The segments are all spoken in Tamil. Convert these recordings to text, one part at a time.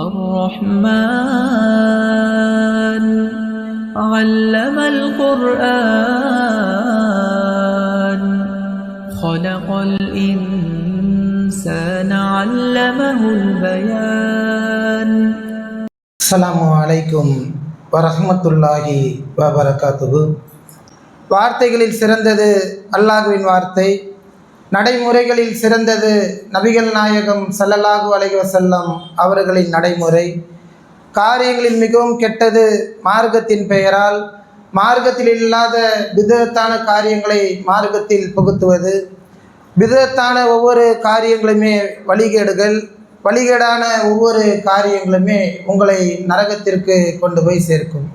الرحمن علم القرآن خلق الإنسان علمه البيان. السلام عليكم வரஹ்மத்துல்லாஹி வபரகாத்துஹு. வார்த்தைகளில் சிறந்தது அல்லாஹ்வின் வார்த்தை, நடைமுறைகளில் சிறந்தது நபிகள் நாயகம் ஸல்லல்லாஹு அலைஹி வஸல்லம் அவர்களின் நடைமுறை. காரியங்களில் மிகவும் கெட்டது மார்க்கத்தின் பெயரால் மார்க்கத்தில் இல்லாத பிதஅத்தான காரியங்களை மார்க்கத்தில் புகுத்துவது. பிதஅத்தான ஒவ்வொரு காரியங்களுமே வழிகேடுகள், வழிகேடான ஒவ்வொரு காரியங்களுமே உங்களை நரகத்திற்கு கொண்டு போய் சேர்க்கும்.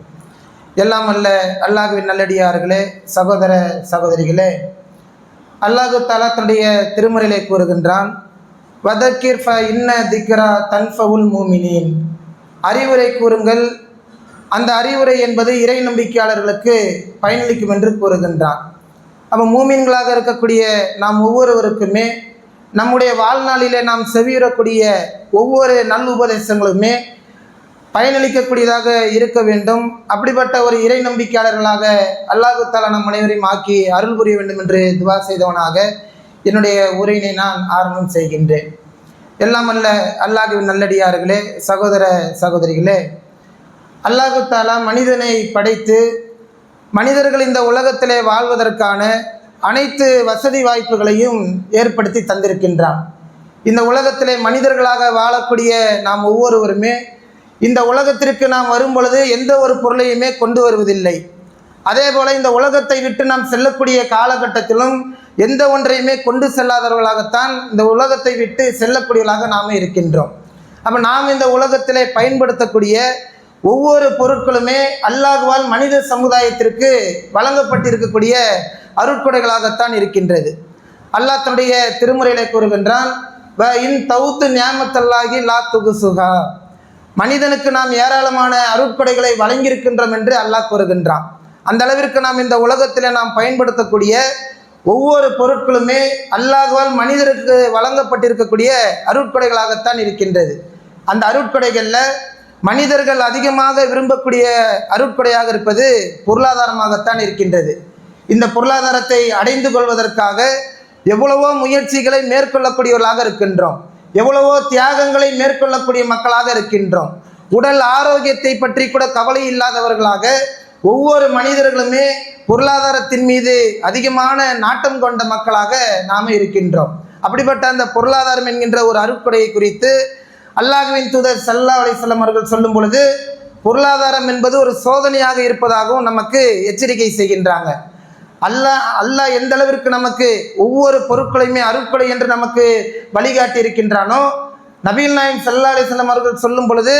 எல்லாம் அல்ல அல்லாஹ்வின் நல்லடியார்களே, சகோதர சகோதரிகளே, அல்லாஹு தஆலா தன்னுடைய திருமறையிலே கூறுகின்றான், வதக்கிர் ஃப இன்ன திக்ரா தன்ஃபவுல் மூமினீன். அறிவுரை கூறுங்கள், அந்த அறிவுரை என்பது இறை நம்பிக்கையாளர்களுக்கு பயனளிக்கும் என்று கூறுகின்றான். அப்போ மூமின்களாக இருக்கக்கூடிய நாம் ஒவ்வொருவருக்குமே நம்முடைய வாழ்நாளிலே நாம் செவியுறக்கூடிய ஒவ்வொரு நல் உபதேசங்களுமே பயனளிக்கக்கூடியதாக இருக்க வேண்டும். அப்படிப்பட்ட ஒரு இறை நம்பிக்கையாளர்களாக அல்லாஹு தஆலா நம் அனைவரையும் ஆக்கி அருள் புரிய வேண்டும் என்று துவா செய்தவனாக என்னுடைய உரையினை நான் ஆரம்பம் செய்கின்றேன். எல்லாம் அல்ல அல்லாஹ்வின் நல்லடியார்களே, சகோதர சகோதரிகளே, அல்லாஹு தஆலா மனிதனை படைத்து மனிதர்கள் இந்த உலகத்திலே வாழ்வதற்கான அனைத்து வசதி வாய்ப்புகளையும் ஏற்படுத்தி தந்திருக்கின்றான். இந்த உலகத்திலே மனிதர்களாக வாழக்கூடிய நாம் ஒவ்வொருவருமே இந்த உலகத்திற்கு நாம் வரும் பொழுது எந்த ஒரு பொருளையுமே கொண்டு வருவதில்லை. அதே போல் இந்த உலகத்தை விட்டு நாம் செல்லக்கூடிய காலகட்டத்திலும் எந்த ஒன்றையுமே கொண்டு செல்லாதவர்களாகத்தான் இந்த உலகத்தை விட்டு செல்லக்கூடியவர்களாக நாம் இருக்கின்றோம். அப்போ நாம் இந்த உலகத்திலே பயன்படுத்தக்கூடிய ஒவ்வொரு பொருட்களுமே அல்லாஹ்வால் மனித சமுதாயத்திற்கு வழங்கப்பட்டிருக்கக்கூடிய அருட்கொடைகளாகத்தான் இருக்கின்றது. அல்லாஹ் தன்னுடைய திருமுறையிலே கூறுகின்றான், வ இன் தவுத்து நியாமத்தல்லாஹி லா துகுசுஹா. மனிதனுக்கு நாம் ஏராளமான அருட்கொடைகளை வழங்கியிருக்கின்றோம் என்று அல்லாஹ் கூறுகின்றான். அந்த அளவிற்கு நாம் இந்த உலகத்தில் நாம் பயன்படுத்தக்கூடிய ஒவ்வொரு பொருட்களுமே அல்லாஹ்வால் மனிதருக்கு வழங்கப்பட்டிருக்கக்கூடிய அருட்கொடைகளாகத்தான் இருக்கின்றது. அந்த அருட்கொடைகளில் மனிதர்கள் அதிகமாக விரும்பக்கூடிய அருட்கொடையாக இருப்பது பொருளாதாரமாகத்தான் இருக்கின்றது. இந்த பொருளாதாரத்தை அடைந்து கொள்வதற்காக எவ்வளவோ முயற்சிகளை மேற்கொள்ளக்கூடியவர்களாக இருக்கின்றோம், எவ்வளவோ தியாகங்களை மேற்கொள்ளக்கூடிய மக்களாக இருக்கின்றோம். உடல் ஆரோக்கியத்தை பற்றி கூட கவலை இல்லாதவர்களாக ஒவ்வொரு மனிதர்களுமே பொருளாதாரத்தின் மீது அதிகமான நாட்டம் கொண்ட மக்களாக நாம் இருக்கின்றோம். அப்படிப்பட்ட அந்த பொருளாதாரம் என்கின்ற ஒரு அருட்கொடையை குறித்து அல்லாஹ்வின் தூதர் ஸல்லல்லாஹு அலைஹி வஸல்லம் அவர்கள் சொல்லும் பொழுது, பொருளாதாரம் என்பது ஒரு சோதனையாக இருப்பதாகவும் நமக்கு எச்சரிக்கை செய்கின்றாங்க. அல்லாஹ் எந்த அளவிற்கு நமக்கு ஒவ்வொரு பொருட்களையுமே அருட்கொடை என்று நமக்கு வழிகாட்டி இருக்கின்றானோ, நபிகள் நாயகம் ஸல்லல்லாஹு அலைஹி வஸல்லம் அவர்கள் சொல்லும் பொழுது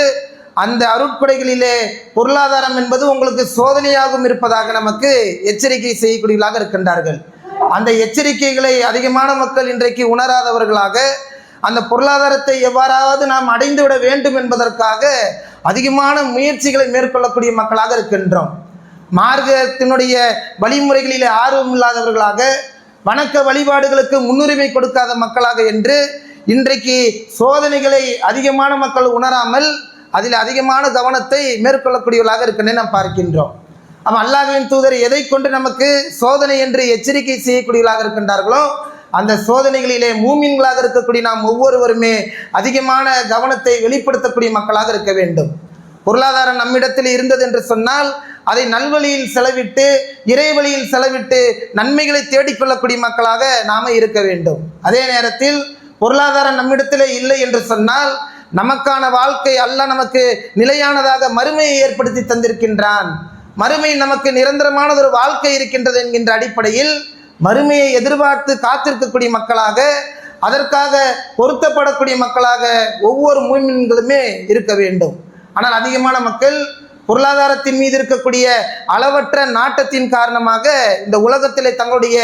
அந்த அருட்கொடைகளிலே பொருளாதாரம் என்பது உங்களுக்கு சோதனையாகவும் இருப்பதாக நமக்கு எச்சரிக்கை செய்யக்கூடியவர்களாக இருக்கின்றார்கள். அந்த எச்சரிக்கைகளை அதிகமான மக்கள் இன்றைக்கு உணராதவர்களாக அந்த பொருளாதாரத்தை எவ்வாறாவது நாம் அடைந்துவிட வேண்டும் என்பதற்காக அதிகமான முயற்சிகளை மேற்கொள்ளக்கூடிய மக்களாக இருக்கின்றோம். மார்க்கத்தினுடைய வழிமுறைகளிலே ஆர்வம் இல்லாதவர்களாக, வணக்க வழிபாடுகளுக்கு முன்னுரிமை கொடுக்காத மக்களாக என்று இன்றைக்கு சோதனைகளை அதிகமான மக்கள் உணராமல் அதில் அதிகமான கவனத்தை மேற்கொள்ளக்கூடியவர்களாக இருக்கின்றன நாம் பார்க்கின்றோம். அப்போ அல்லாஹ்வின் தூதர் எதை கொண்டு நமக்கு சோதனை என்று எச்சரிக்கை செய்யக்கூடியவர்களாக இருக்கின்றார்களோ அந்த சோதனைகளிலே மூமின்களாக இருக்கக்கூடிய நாம் ஒவ்வொருவருமே அதிகமான கவனத்தை வெளிப்படுத்தக்கூடிய மக்களாக இருக்க வேண்டும். பொருளாதாரம் நம்மிடத்தில் இருந்தது என்று சொன்னால் அதை நல்வழியில் செலவிட்டு, இறை வழியில் செலவிட்டு நன்மைகளை தேடிக்கொள்ளக்கூடிய மக்களாக நாம் இருக்க வேண்டும். அதே நேரத்தில் பொருளாதாரம் நம்மிடத்திலே இல்லை என்று சொன்னால் நமக்கான வாழ்க்கை அல்லாஹ் நமக்கு நிலையானதாக மறுமையை ஏற்படுத்தி தந்திருக்கின்றான். மறுமை நமக்கு நிரந்தரமானதொரு வாழ்க்கை இருக்கின்றது என்கின்ற அடிப்படையில் மறுமையை எதிர்பார்த்து காத்திருக்கக்கூடிய மக்களாக, அதற்காக பொருத்தப்படக்கூடிய மக்களாக ஒவ்வொரு மூமின்களுமே இருக்க வேண்டும். ஆனால் அதிகமான மக்கள் பொருளாதாரத்தின் மீது இருக்கக்கூடிய அளவற்ற நாட்டத்தின் காரணமாக இந்த உலகத்திலே தங்களுடைய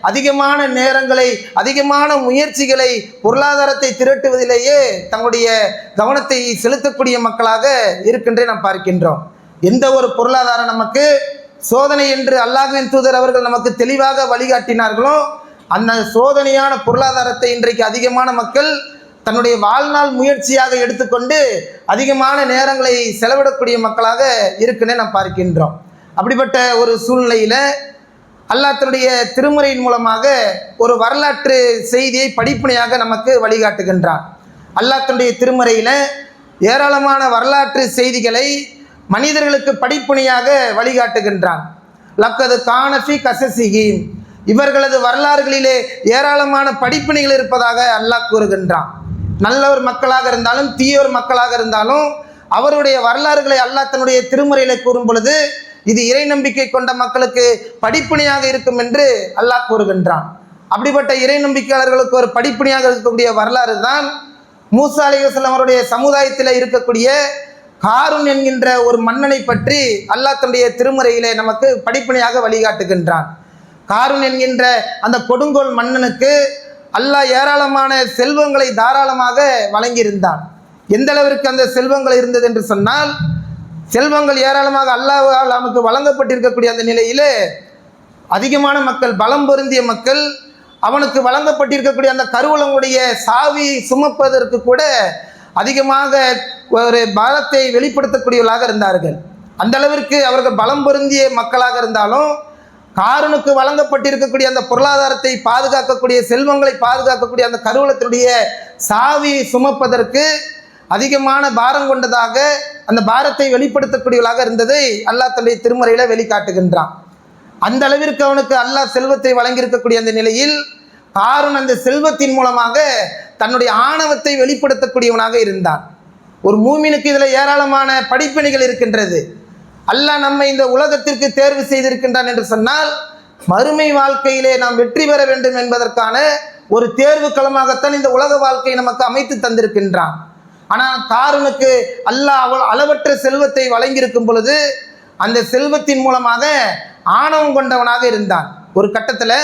அதிகமான நேரங்களை, அதிகமான முயற்சிகளை பொருளாதாரத்தை திரட்டுவதிலேயே தங்களுடைய கவனத்தை செலுத்தக்கூடிய மக்களாக இருக்கின்றே நாம் பார்க்கின்றோம். எந்த ஒரு பொருளாதாரம் நமக்கு சோதனை என்று அல்லாஹ்வின் தூதர் அவர்கள் நமக்கு தெளிவாக வழிகாட்டினார்களோ அந்த சோதனையான பொருளாதாரத்தை இன்றைக்கு அதிகமான மக்கள் தன்னுடைய வாழ்நாள் முயற்சியாக எடுத்துக்கொண்டு அதிகமான நேரங்களை செலவிடக்கூடிய மக்களாக இருக்குன்னு நாம் பார்க்கின்றோம். அப்படிப்பட்ட ஒரு சூழ்நிலையில் அல்லாஹ் தன்னுடைய திருமுறையின் மூலமாக ஒரு வரலாற்று செய்தியை படிப்பினையாக நமக்கு வழிகாட்டுகின்றான். அல்லாஹ் தன்னுடைய திருமுறையில் ஏராளமான வரலாற்று செய்திகளை மனிதர்களுக்கு படிப்பினையாக வழிகாட்டுகின்றான். லக்கது கானஃபி கசசிஹிம், இவர்களது வரலாறுகளிலே ஏராளமான படிப்பினைகள் இருப்பதாக அல்லாஹ் கூறுகின்றான். நல்லவர் மக்களாக இருந்தாலும் தீயோர் மக்களாக இருந்தாலும் அவருடைய வரலாறுகளை அல்லாஹ் தன்னுடைய திருமுறையில் கூறும் பொழுது இது இறை நம்பிக்கை கொண்ட மக்களுக்கு படிப்பினையாக இருக்கும் என்று அல்லாஹ் கூறுகின்றான். அப்படிப்பட்ட இறை நம்பிக்கையாளர்களுக்கு ஒரு படிப்பினையாக இருக்கக்கூடிய வரலாறு தான் மூசா அலைஹிஸ்ஸலாம் அவருடைய சமுதாயத்தில் இருக்கக்கூடிய காரூன் என்கின்ற ஒரு மன்னனை பற்றி அல்லாஹ் தன்னுடைய திருமுறையிலே நமக்கு படிப்பினையாக வழிகாட்டுகின்றான். காரூன் என்கின்ற அந்த கொடுங்கோல் மன்னனுக்கு அல்லாஹ் ஏராளமான செல்வங்களை தாராளமாக வழங்கியிருந்தான். எந்த அளவிற்கு அந்த செல்வங்கள் இருந்தது என்று சொன்னால், செல்வங்கள் ஏராளமாக அல்லாஹ்வால் நமக்கு வழங்கப்பட்டிருக்கக்கூடிய அந்த நிலையிலே அதிகமான மக்கள், பலம் பொருந்திய மக்கள், அவனுக்கு வழங்கப்பட்டிருக்கக்கூடிய அந்த கருவூலங்களுடைய சாவி சுமப்பதற்கு கூட அதிகமாக ஒரு பாரத்தை வெளிப்படுத்தக்கூடியவர்களாக இருந்தார்கள். அந்த அளவிற்கு அவர்கள் பலம் பொருந்திய மக்களாக இருந்தாலும் காரூனுக்கு வழங்கப்பட்டிருக்கக்கூடிய அந்த பொருளாதாரத்தை பாதுகாக்கக்கூடிய, செல்வங்களை பாதுகாக்கக்கூடிய அந்த கருவூலத்தினுடைய சாவி சுமப்பதற்கு அதிகமான பாரம் கொண்டதாக அந்த பாரத்தை வெளிப்படுத்தக்கூடியவர்களாக இருந்ததை அல்லாஹ் தன்னுடைய திருமுறையில் வெளிக்காட்டுகின்றான். அந்த அளவிற்கு அவனுக்கு அல்லாஹ் செல்வத்தை வழங்கியிருக்கக்கூடிய அந்த நிலையில் காரூன் அந்த செல்வத்தின் மூலமாக தன்னுடைய ஆணவத்தை வெளிப்படுத்தக்கூடியவனாக இருந்தான். ஒரு மூமினுக்கு இதில் ஏராளமான படிப்பினைகள் இருக்கின்றது. அல்லாஹ் நம்மை இந்த உலகத்திற்கு தேர்வு செய்திருக்கின்றான் என்று சொன்னால் மறுமை வாழ்க்கையிலே நாம் வெற்றி பெற வேண்டும் என்பதற்கான ஒரு தேர்வு களமாகத்தான் இந்த உலக வாழ்க்கையை நமக்கு அமைத்து தந்திருக்கின்றான். ஆனால் காரூனுக்கு அல்லாஹ் அளவற்ற செல்வத்தை வழங்கியிருக்கும் பொழுது அந்த செல்வத்தின் மூலமாக ஆணவம் கொண்டவனாக இருந்தான். ஒரு கட்டத்தில்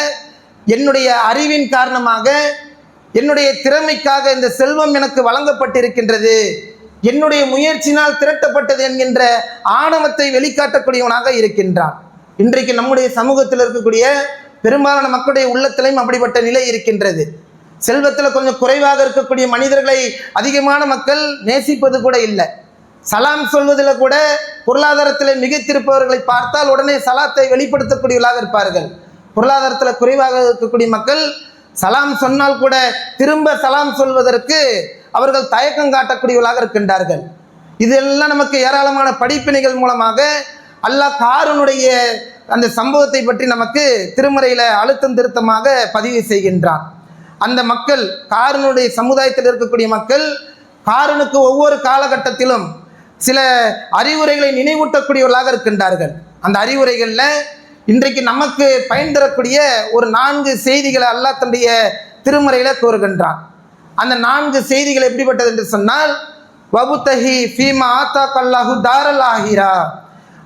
என்னுடைய அறிவின் காரணமாக, என்னுடைய திறமைக்காக இந்த செல்வம் எனக்கு வழங்கப்பட்டிருக்கின்றது, என்னுடைய முயற்சினால் திரட்டப்பட்டது என்கின்ற ஆணவத்தை வெளிக்காட்டக்கூடியவனாக இருக்கின்றான். இன்றைக்கு நம்முடைய சமூகத்தில் இருக்கக்கூடிய பெரும்பாலான மக்களுடைய உள்ளத்திலையும் அப்படிப்பட்ட நிலை இருக்கின்றது. செல்வத்தில் கொஞ்சம் குறைவாக இருக்கக்கூடிய மனிதர்களை அதிகமான மக்கள் நேசிப்பது கூட இல்லை. சலாம் சொல்வதில் கூட பொருளாதாரத்தில் மிகைத்திருப்பவர்களை பார்த்தால் உடனே சலாத்தை வெளிப்படுத்தக்கூடியவர்களாக இருப்பார்கள். பொருளாதாரத்தில் குறைவாக இருக்கக்கூடிய மக்கள் சலாம் சொன்னால் கூட திரும்ப சலாம் சொல்வதற்கு அவர்கள் தயக்கம் காட்டக்கூடியவர்களாக இருக்கின்றார்கள். இதெல்லாம் நமக்கு ஏராளமான படிப்பினைகள் மூலமாக அல்லாஹ் காரூனுடைய அந்த சம்பவத்தை பற்றி நமக்கு திருமறையில் அழுத்தம் திருத்தமாக பதிவு செய்கின்றான். அந்த மக்கள், காரூனுடைய சமுதாயத்தில் இருக்கக்கூடிய மக்கள், காரூனுக்கு ஒவ்வொரு காலகட்டத்திலும் சில அறிவுரைகளை நினைவூட்டக்கூடியவர்களாக இருக்கின்றார்கள். அந்த அறிவுரைகளில் இன்றைக்கு நமக்கு பயன் தரக்கூடிய ஒரு 4 செய்திகளை அல்லாஹ் தன்னுடைய திருமறையில் கூறுகின்றான். அந்த 4 செய்திகள் எப்படிப்பட்டது என்று சொன்னால், வபுத்தஹி ஃபீமா ஆத்தாக்கல்லாஹு தாரல் ஆஹிரா,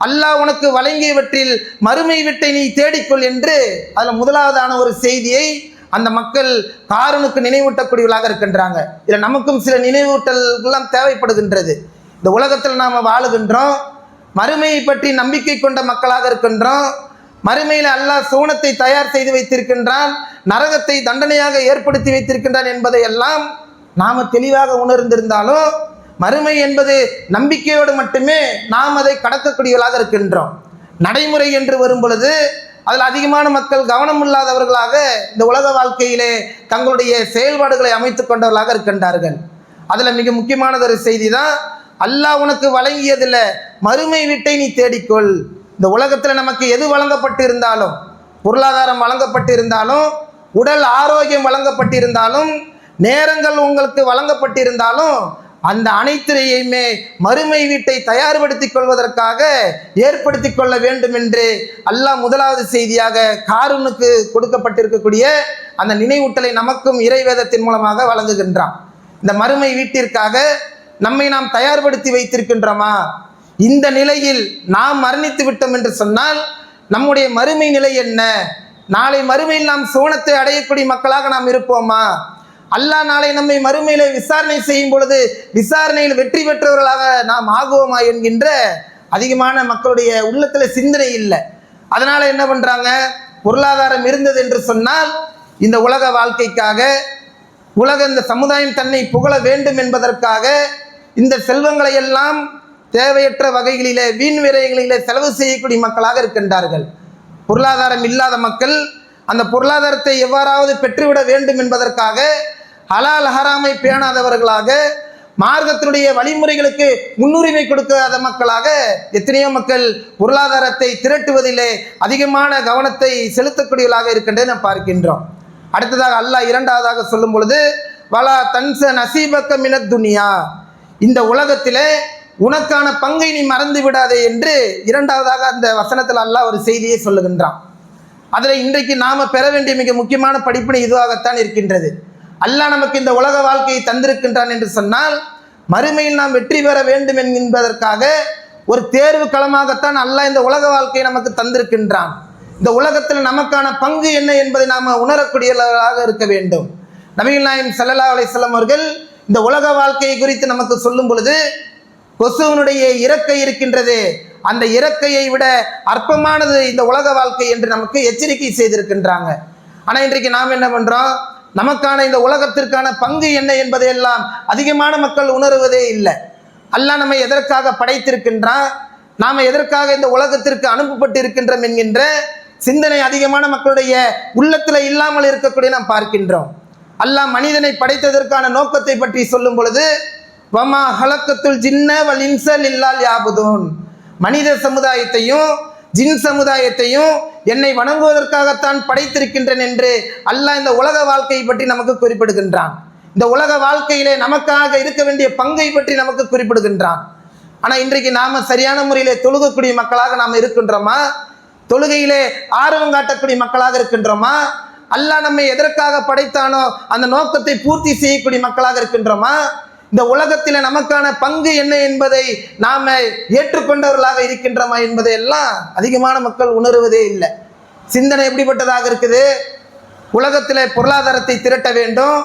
அல்லாஹ் உனக்கு வழங்கியவற்றில் மறுமை வீட்டை நீ தேடிக்கொள் என்று அதில் முதலாவதான ஒரு செய்தியை அந்த மக்கள் காரூனுக்கு நினைவூட்டக்கூடியவர்களாக இருக்கின்றாங்க. இதில் நமக்கும் சில நினைவூட்டல்கள்லாம் தேவைப்படுகின்றது. இந்த உலகத்தில் நாம் வாழுகின்றோம், மறுமையை பற்றி நம்பிக்கை கொண்ட மக்களாக இருக்கின்றோம். மறுமையில் அல்லாஹ் சோனத்தை தயார் செய்து வைத்திருக்கின்றான், நரகத்தை தண்டனையாக ஏற்படுத்தி வைத்திருக்கின்றான் என்பதை எல்லாம் நாம் தெளிவாக உணர்ந்திருந்தாலும் மறுமை என்பது நம்பிக்கையோடு மட்டுமே நாம் அதை கடக்கக்கூடியவர்களாக இருக்கின்றோம். நடைமுறை என்று வரும் பொழுது அதில் அதிகமான மக்கள் கவனம் இல்லாதவர்களாக இந்த உலக வாழ்க்கையிலே தங்களுடைய செயல்பாடுகளை அமைத்து கொண்டவர்களாக இருக்கின்றார்கள். அதில் மிக முக்கியமானது ஒரு செய்தி தான், அல்லாஹ் உனக்கு வழங்கியதில் மறுமை வீட்டை நீ தேடிக்கொள். இந்த உலகத்தில் நமக்கு எது வழங்கப்பட்டு இருந்தாலும், பொருளாதாரம் வழங்கப்பட்டு இருந்தாலும், உடல் ஆரோக்கியம் வழங்கப்பட்டிருந்தாலும், நேரங்கள் உங்களுக்கு வழங்கப்பட்டிருந்தாலும், அந்த அனைத்தையுமே மறுமை வீட்டை தயார்படுத்தி கொள்வதற்காக ஏற்படுத்தி கொள்ள வேண்டும் என்று அல்லாஹ் முதலாவது செய்தியாக காரூனுக்கு கொடுக்கப்பட்டிருக்கக்கூடிய அந்த நினைவூட்டலை நமக்கும் இறைவேதத்தின் மூலமாக வழங்குகின்றான். இந்த மறுமை வீட்டிற்காக நம்மை நாம் தயார்படுத்தி வைத்திருக்கின்றோமா? இந்த நிலையில் நாம் மரணித்து விட்டோம் என்று சொன்னால் நம்முடைய மறுமை நிலை என்ன? நாளை மறுமையில் நாம் சோனத்தை அடையக்கூடிய மக்களாக நாம் இருப்போமா? அல்லாஹ் நாளை நம்மை மறுமையிலே விசாரணை செய்யும் பொழுது விசாரணையில் வெற்றி பெற்றவர்களாக நாம் ஆகுவோமா என்கின்ற அதிகமான மக்களுடைய உள்ளத்தில் சிந்தனை இல்லை. அதனால் என்ன பண்ணுறாங்க, பொருளாதாரம் இருந்தது என்று சொன்னால் இந்த உலக வாழ்க்கைக்காக இந்த சமுதாயம் தன்னை புகழ வேண்டும் என்பதற்காக இந்த செல்வங்களை எல்லாம் தேவையற்ற வகைகளிலே வீண் விரயங்களிலே செலவு செய்யக்கூடிய மக்களாக இருக்கின்றார்கள். பொருளாதாரம் இல்லாத மக்கள் அந்த பொருளாதாரத்தை எவ்வாறாவது பெற்றுவிட வேண்டும் என்பதற்காக ஹலால் ஹராமை பேணாதவர்களாக, மார்க்கத்தினுடைய வழிமுறைகளுக்கு முன்னுரிமை கொடுக்காத மக்களாக எத்தனையோ மக்கள் பொருளாதாரத்தை திரட்டுவதிலே அதிகமான கவனத்தை செலுத்தக்கூடியவர்களாக இருக்கின்றதை நாம் பார்க்கின்றோம். அடுத்ததாக அல்லாஹ் இரண்டாவதாக சொல்லும் பொழுது, வலா தன்ச நசீபக்க மினத் துனியா, இந்த உலகத்திலே உனக்கான பங்கை நீ மறந்து விடாதே என்று இரண்டாவதாக அந்த வசனத்தில் அல்லாஹ் ஒரு செய்தியை சொல்லுகின்றான். அதில் இன்றைக்கு நாம் பெற வேண்டிய மிக முக்கியமான படிப்பினை இதுவாகத்தான் இருக்கின்றது. அல்லாஹ் நமக்கு இந்த உலக வாழ்க்கையை தந்திருக்கின்றான் என்று சொன்னால் மறுமையில் நாம் வெற்றி பெற வேண்டும் என்பதற்காக ஒரு தேர்வு களமாகத்தான் அல்லாஹ் இந்த உலக வாழ்க்கையை நமக்கு தந்திருக்கின்றான். இந்த உலகத்தில் நமக்கான பங்கு என்ன என்பதை நாம் உணரக்கூடியவர்களாக இருக்க வேண்டும். நபிகள் நாயகம் ஸல்லல்லாஹு அலைஹி வஸல்லம் அவர்கள் இந்த உலக வாழ்க்கையை குறித்து நமக்கு சொல்லும் பொழுது, கொசுவனுடைய இறக்கை இருக்கின்றது, அந்த இறக்கையை விட அற்பமானது இந்த உலக வாழ்க்கை என்று நமக்கு எச்சரிக்கை செய்திருக்கின்றாங்க. ஆனால் இன்றைக்கு நாம் என்ன பண்ணுறோம், நமக்கான இந்த உலகத்திற்கான பங்கு என்ன என்பதையெல்லாம் அதிகமான மக்கள் உணருவதே இல்லை. அல்லாஹ் நம்மை எதற்காக படைத்திருக்கின்றான், நாம் எதற்காக இந்த உலகத்திற்கு அனுப்பப்பட்டு இருக்கின்றோம் என்கின்ற சிந்தனை அதிகமான மக்களுடைய உள்ளத்தில் இல்லாமல் இருக்கக்கூடிய நாம் பார்க்கின்றோம். அல்லாஹ் மனிதனை படைத்ததற்கான நோக்கத்தை பற்றி சொல்லும் பொழுது, வமா ஹலக்கத்துல் ஜின்ன வல் இன்ஸ இல்லா லியஅபுதூன், மனித சமுதாயத்தையும் ஜின் சமுதாயத்தையும் என்னை வணங்குவதற்காகத்தான் படைத்திருக்கின்றேன் என்று அல்லாஹ் இந்த உலக வாழ்க்கையை பற்றி நமக்கு குறிப்பிடுகின்றான். இந்த உலக வாழ்க்கையிலே நமக்காக இருக்க வேண்டிய பங்கை பற்றி நமக்கு குறிப்பிடுகின்றான். ஆனால் இன்றைக்கு நாம் சரியான முறையிலே தொழுகக்கூடிய மக்களாக நாம் இருக்கின்றோமா? தொழுகையிலே ஆர்வம் காட்டக்கூடிய மக்களாக இருக்கின்றோமா? அல்லாஹ் நம்மை எதற்காக படைத்தானோ அந்த நோக்கத்தை பூர்த்தி செய்யக்கூடிய மக்களாக இருக்கின்றோமா? இந்த உலகத்தில் நமக்கான பங்கு என்ன என்பதை நாம் ஏற்றுக்கொண்டவர்களாக இருக்கின்றோமா என்பதை எல்லாம் அதிகமான மக்கள் உணர்வதே இல்லை. சிந்தனை எப்படிப்பட்டதாக இருக்குது, உலகத்தில் பொருளாதாரத்தை திரட்ட வேண்டும்,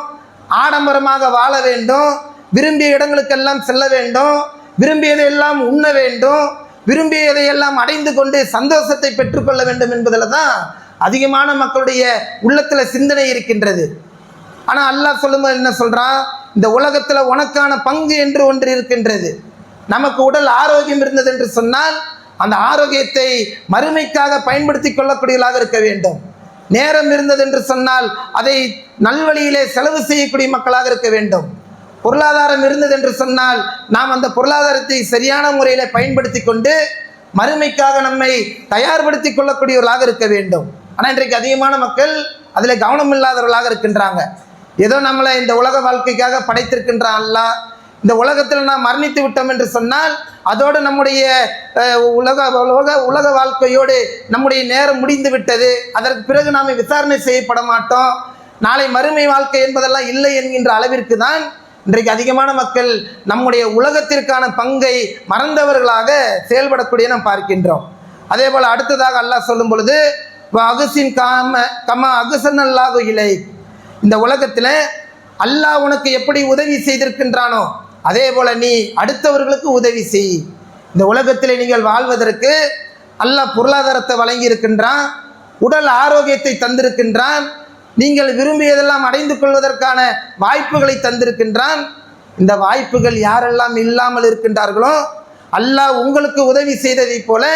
ஆடம்பரமாக வாழ வேண்டும், விரும்பிய இடங்களுக்கெல்லாம் செல்ல வேண்டும், விரும்பியதையெல்லாம் உண்ண வேண்டும், விரும்பியதையெல்லாம் அடைந்து கொண்டு சந்தோஷத்தை பெற்றுக்கொள்ள வேண்டும் என்பதில் தான் அதிகமான மக்களுடைய உள்ளத்தில் சிந்தனை இருக்கின்றது. ஆனால் அல்லாஹ் சொல்லும்போது என்ன சொல்கிறான், இந்த உலகத்தில் உனக்கான பங்கு என்று ஒன்று இருக்கின்றது. நமக்கு உடல் ஆரோக்கியம் இருந்தது என்று சொன்னால் அந்த ஆரோக்கியத்தை மறுமைக்காக பயன்படுத்தி கொள்ளக்கூடியவர்களாக இருக்க வேண்டும். நேரம் இருந்தது என்று சொன்னால் அதை நல்வழியிலே செலவு செய்யக்கூடிய மக்களாக இருக்க வேண்டும். பொருளாதாரம் இருந்தது என்று சொன்னால் நாம் அந்த பொருளாதாரத்தை சரியான முறையில் பயன்படுத்தி கொண்டு மறுமைக்காக நம்மை தயார்படுத்தி கொள்ளக்கூடியவர்களாக இருக்க வேண்டும். ஆனால் இன்றைக்கு அதிகமான மக்கள் அதில் கவனம் இல்லாதவர்களாக இருக்கின்றாங்க. ஏதோ நம்மளை இந்த உலக வாழ்க்கைக்காக படைத்திருக்கின்றான் அல்லாஹ், இந்த உலகத்தில் நாம் மரணித்து விட்டோம் என்று சொன்னால் அதோடு நம்முடைய உலக வாழ்க்கையோடு நம்முடைய நேரம் முடிந்து விட்டது, அதற்கு பிறகு நாம் விசாரணை செய்யப்பட மாட்டோம், நாளை மறுமை வாழ்க்கை என்பதெல்லாம் இல்லை என்கின்ற அளவிற்கு தான் இன்றைக்கு அதிகமான மக்கள் நம்முடைய உலகத்திற்கான பங்கை மறந்தவர்களாக செயல்படக்கூடிய நாம் பார்க்கின்றோம். அதே போல் அடுத்ததாக அல்லாஹ் சொல்லும் பொழுது, அகுசின் கமா அகுசன் அல்லாஹு இலை, இந்த உலகத்தில் அல்லாஹ் உனக்கு எப்படி உதவி செய்திருக்கின்றானோ அதே போல் நீ அடுத்தவர்களுக்கு உதவி செய். இந்த உலகத்தில் நீங்கள் வாழ்வதற்கு அல்லாஹ் பொருளாதாரத்தை வழங்கி இருக்கின்றான், உடல் ஆரோக்கியத்தை தந்திருக்கின்றான், நீங்கள் விரும்பியதெல்லாம் அடைந்து கொள்வதற்கான வாய்ப்புகளை தந்திருக்கின்றான். இந்த வாய்ப்புகள் யாரெல்லாம் இல்லாமல் இருக்கின்றார்களோ அல்லாஹ் உங்களுக்கு உதவி செய்ததைப் போல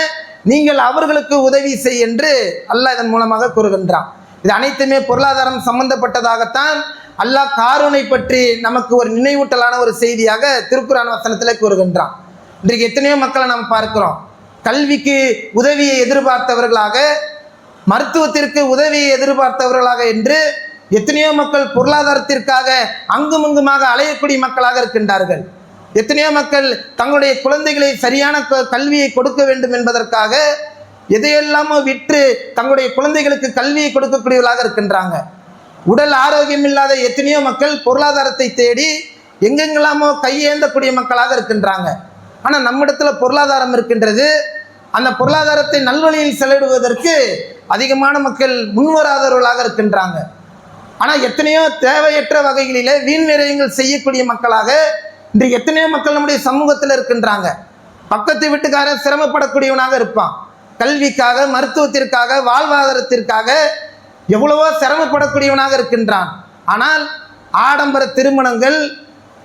நீங்கள் அவர்களுக்கு உதவி செய் என்று அல்லாஹ் இதன் மூலமாக கூறுகின்றான். இது அனைத்துமே பொருளாதாரம் சம்பந்தப்பட்டதாகத்தான் அல்லாஹ் காரூனை பற்றி நமக்கு ஒரு நினைவூட்டலான ஒரு செய்தியாக திருக்குர்ஆன் வசனத்தில் கூறுகின்றான். இன்றைக்கு எத்தனையோ மக்களை நாம் பார்க்கிறோம், கல்விக்கு உதவியை எதிர்பார்த்தவர்களாக, மருத்துவத்திற்கு உதவியை எதிர்பார்த்தவர்களாக என்று எத்தனையோ மக்கள் பொருளாதாரத்திற்காக அங்குமங்குமாக அலையக்கூடிய மக்களாக இருக்கின்றார்கள். எத்தனையோ மக்கள் தங்களுடைய குழந்தைகளை சரியான கல்வியை கொடுக்க வேண்டும் என்பதற்காக எதையெல்லாமோ விற்று தங்களுடைய குழந்தைகளுக்கு கல்வியை கொடுக்கக்கூடியவர்களாக இருக்கின்றாங்க. உடல் ஆரோக்கியம் இல்லாத எத்தனையோ மக்கள் பொருளாதாரத்தை தேடி எங்கெங்கெல்லாமோ கையேந்தக்கூடிய மக்களாக இருக்கின்றாங்க. ஆனால் நம்மிடத்தில் பொருளாதாரம் இருக்கின்றது, அந்த பொருளாதாரத்தை நல்வழியில் செலவிடுவதற்கு அதிகமான மக்கள் முன்வராதவர்களாக இருக்கின்றாங்க. ஆனால் எத்தனையோ தேவையற்ற வகைகளிலே வீண் விரயங்கள் செய்யக்கூடிய மக்களாக இன்றைக்கு எத்தனையோ மக்கள் நம்முடைய சமூகத்தில் இருக்கின்றாங்க. பக்கத்து வீட்டுக்காரர் சிரமப்படக்கூடியவனாக இருப்பான், கல்விக்காக, மருத்துவத்திற்காக, வாழ்வாதாரத்திற்காக எவ்வளவோ சிரமப்படக்கூடியவனாக இருக்கின்றான். ஆனால் ஆடம்பர திருமணங்கள்,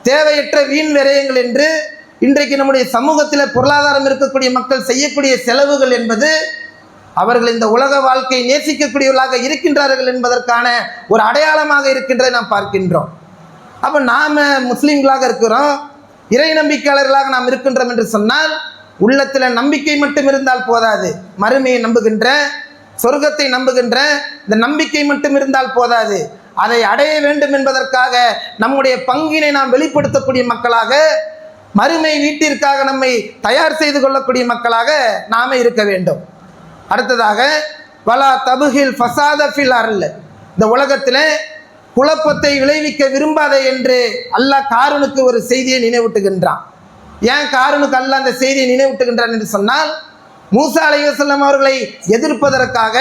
தேவையற்ற வீண் விரயங்கள் என்று இன்றைக்கு நம்முடைய சமூகத்தில் பொருளாதாரம் இருக்கக்கூடிய மக்கள் செய்யக்கூடிய செலவுகள் என்பது அவர்கள் இந்த உலக வாழ்க்கையை நேசிக்கக்கூடியவர்களாக இருக்கின்றார்கள் என்பதற்கான ஒரு அடையாளமாக இருக்கின்றதை நாம் பார்க்கின்றோம். அப்போ நாம் முஸ்லீம்களாக இருக்கிறோம், இறை நம்பிக்கையாளர்களாக நாம் இருக்கின்றோம் என்று சொன்னால் உள்ளத்தில் நம்பிக்கை மட்டும் இருந்தால் போதாது. மறுமையை நம்புகின்ற, சொர்க்கத்தை நம்புகின்ற இந்த நம்பிக்கை மட்டும் இருந்தால் போதாது. அதை அடைய வேண்டும் என்பதற்காக நம்முடைய பங்கினை நாம் வெளிப்படுத்தக்கூடிய மக்களாக, மறுமை வீட்டிற்காக நம்மை தயார் செய்து கொள்ளக்கூடிய மக்களாக நாம இருக்க வேண்டும். அடுத்ததாக வலா தபுகில் ஃபசாத ஃபில் அர்ல், இந்த உலகத்தில் குழப்பத்தை விளைவிக்க விரும்பாதே என்று அல்லாஹ் காரூனுக்கு ஒரு செய்தியை நினைவூட்டுகின்றான். ஏன் காரூனுக்கு அல்லாஹ் அந்த செய்தியை நினைவூட்டுகின்றான் என்று சொன்னால், மூசா அலைஹிஸ்ஸலாம் அவர்களை எதிர்ப்பதற்காக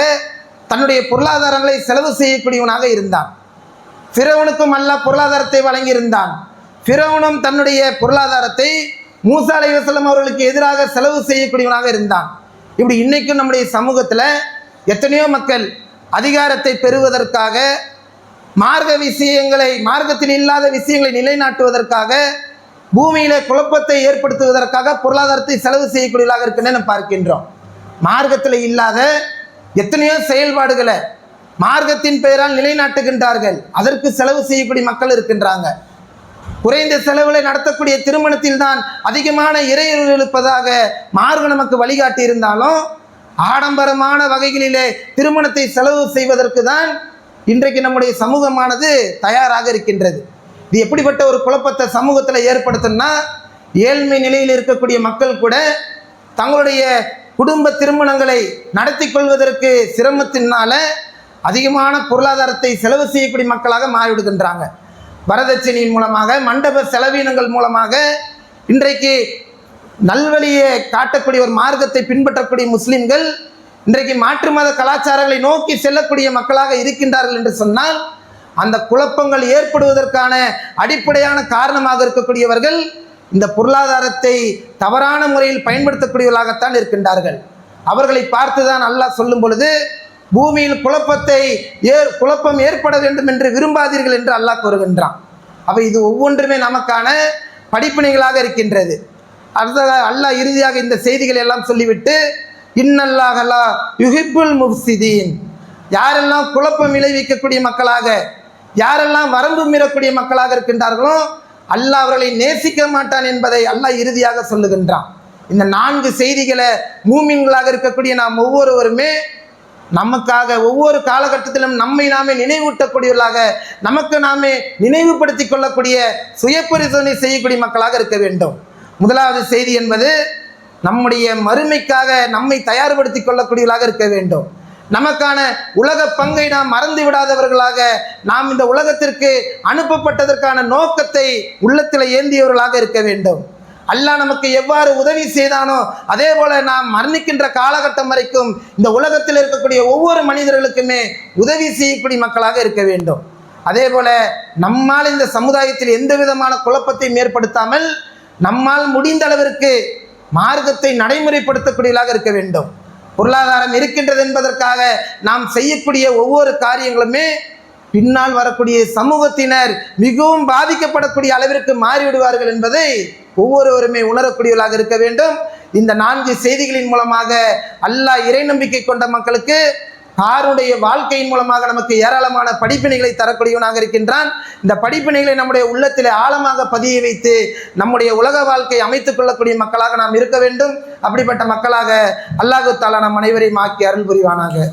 தன்னுடைய பொருளாதாரங்களை செலவு செய்யக்கூடியவனாக இருந்தான். ஃபிரௌனுக்கும் அல்லாஹ் பொருளாதாரத்தை வழங்கியிருந்தான். ஃபிரௌனும் தன்னுடைய பொருளாதாரத்தை மூசா அலைஹிஸ்ஸலாம் அவர்களுக்கு எதிராக செலவு செய்யக்கூடியவனாக இருந்தான். இப்படி இன்றைக்கும் நம்முடைய சமூகத்தில் எத்தனையோ மக்கள் அதிகாரத்தை பெறுவதற்காக, மார்க்க விஷயங்களை, மார்க்கத்தில் இல்லாத விஷயங்களை நிலைநாட்டுவதற்காக, பூமியிலே குழப்பத்தை ஏற்படுத்துவதற்காக பொருளாதாரத்தை செலவு செய்யக்கூடியவர்களாக இருக்குன்னு நம்ம பார்க்கின்றோம். மார்க்கத்தில் இல்லாத எத்தனையோ செயல்பாடுகளை மார்க்கத்தின் பெயரால் நிலைநாட்டுகின்றார்கள். அதற்கு செலவு செய்யக்கூடிய மக்கள் இருக்கின்றாங்க. குறைந்த செலவில் நடத்தக்கூடிய திருமணத்தில் தான் அதிகமான இறையருள் இருப்பதாக மார்க்கம் நமக்கு வழிகாட்டி இருந்தாலும், ஆடம்பரமான வகைகளிலே திருமணத்தை செலவு செய்வதற்கு தான் இன்றைக்கு நம்முடைய சமூகமானது தயாராக இருக்கின்றது. இது எப்படிப்பட்ட ஒரு குழப்பத்தை சமூகத்தில் ஏற்படுத்தும்னா, ஏழ்மை நிலையில் இருக்கக்கூடிய மக்கள் கூட தங்களுடைய குடும்ப திருமணங்களை நடத்தி கொள்வதற்கு சிரமத்தினால அதிகமான பொருளாதாரத்தை செலவு செய்யக்கூடிய மக்களாக மாறிவிடுகின்றாங்க. வரதட்சணையின் மூலமாக, மண்டப செலவீனங்கள் மூலமாக இன்றைக்கு நல்வழியை காட்டக்கூடிய ஒரு மார்க்கத்தை பின்பற்றக்கூடிய முஸ்லிம்கள் இன்றைக்கு மாற்று மத கலாச்சாரங்களை நோக்கி செல்லக்கூடிய மக்களாக இருக்கின்றார்கள் என்று சொன்னால், அந்த குழப்பங்கள் ஏற்படுவதற்கான அடிப்படையான காரணமாக இருக்கக்கூடியவர்கள் இந்த பொருளாதாரத்தை தவறான முறையில் பயன்படுத்தக்கூடியவர்களாகத்தான் இருக்கின்றார்கள். அவர்களை பார்த்துதான் அல்லாஹ் சொல்லும் பொழுது, பூமியில் குழப்பம் ஏற்பட வேண்டும் என்று விரும்பாதீர்கள் என்று அல்லாஹ் கூறுகின்றான். அப்போ இது ஒவ்வொன்றுமே நமக்கான படிப்பினைகளாக இருக்கின்றது. அடுத்ததாக அல்லாஹ் இறுதியாக இந்த செய்திகளை எல்லாம் சொல்லிவிட்டு, இன்னல்லாஹ் லா யுஹிப்புல் முஃப்ஸிதீன், யாரெல்லாம் குழப்பம் விளைவிக்கக்கூடிய மக்களாக, யாரெல்லாம் வரம்பு மீறக்கூடிய மக்களாக இருக்கின்றார்களோ அல்லாஹ் அவர்களை நேசிக்க மாட்டான் என்பதை அல்லாஹ் இறுதியாக சொல்லுகின்றான். இந்த 4 செய்திகளை மூமின்களாக இருக்கக்கூடிய நாம் ஒவ்வொருவருமே நமக்காக ஒவ்வொரு காலகட்டத்திலும் நம்மை நாமே நினைவூட்டக்கூடியவர்களாக, நமக்கு நாமே நினைவுபடுத்திக் கொள்ளக்கூடிய, சுய பரிசோதனை செய்யக்கூடிய மக்களாக இருக்க வேண்டும். முதலாவது செய்தி என்பது நம்முடைய மறுமைக்காக நம்மை தயார்படுத்திக் கொள்ளக்கூடியவர்களாக இருக்க வேண்டும். நமக்கான உலக பங்கை நாம் மறந்து விடாதவர்களாக, நாம் இந்த உலகத்திற்கு அனுப்பப்பட்டதற்கான நோக்கத்தை உள்ளத்தில் ஏந்தியவர்களாக இருக்க வேண்டும். அல்லாஹ் நமக்கு எவ்வாறு உதவி செய்தானோ அதே போல நாம் மரணிக்கின்ற காலகட்டம் வரைக்கும் இந்த உலகத்தில் இருக்கக்கூடிய ஒவ்வொரு மனிதர்களுக்குமே உதவி செய்யக்கூடிய மக்களாக இருக்க வேண்டும். அதே போல நம்மால் இந்த சமுதாயத்தில் எந்த விதமான குழப்பத்தையும் ஏற்படுத்தாமல் நம்மால் முடிந்த அளவிற்கு மார்க்கத்தை நடைமுறைப்படுத்தக்கூடியவர்களாக இருக்க வேண்டும். பொருளாதாரம் இருக்கின்றது என்பதற்காக நாம் செய்யக்கூடிய ஒவ்வொரு காரியங்களுமே பின்னால் வரக்கூடிய சமூகத்தினர் மிகவும் பாதிக்கப்படக்கூடிய அளவிற்கு மாறிவிடுவார்கள் என்பதை ஒவ்வொருவருமே உணரக்கூடியவர்களாக இருக்க வேண்டும். இந்த 4 செய்திகளின் மூலமாக அல்லாஹ் இறை நம்பிக்கை கொண்ட மக்களுக்கு காருடைய வாழ்க்கையின் மூலமாக நமக்கு ஏராளமான படிப்பினைகளை தரக்கூடியவனாக இருக்கின்றான். இந்த படிப்பினைகளை நம்முடைய உள்ளத்தில் ஆழமாக பதிய வைத்து நம்முடைய உலக வாழ்க்கை அமைத்துக் கொள்ளக்கூடிய மக்களாக நாம் இருக்க வேண்டும். அப்படிப்பட்ட மக்களாக அல்லாஹ் தஆலா நம் அனைவரையும் ஆக்கி அருள் புரிவானாக.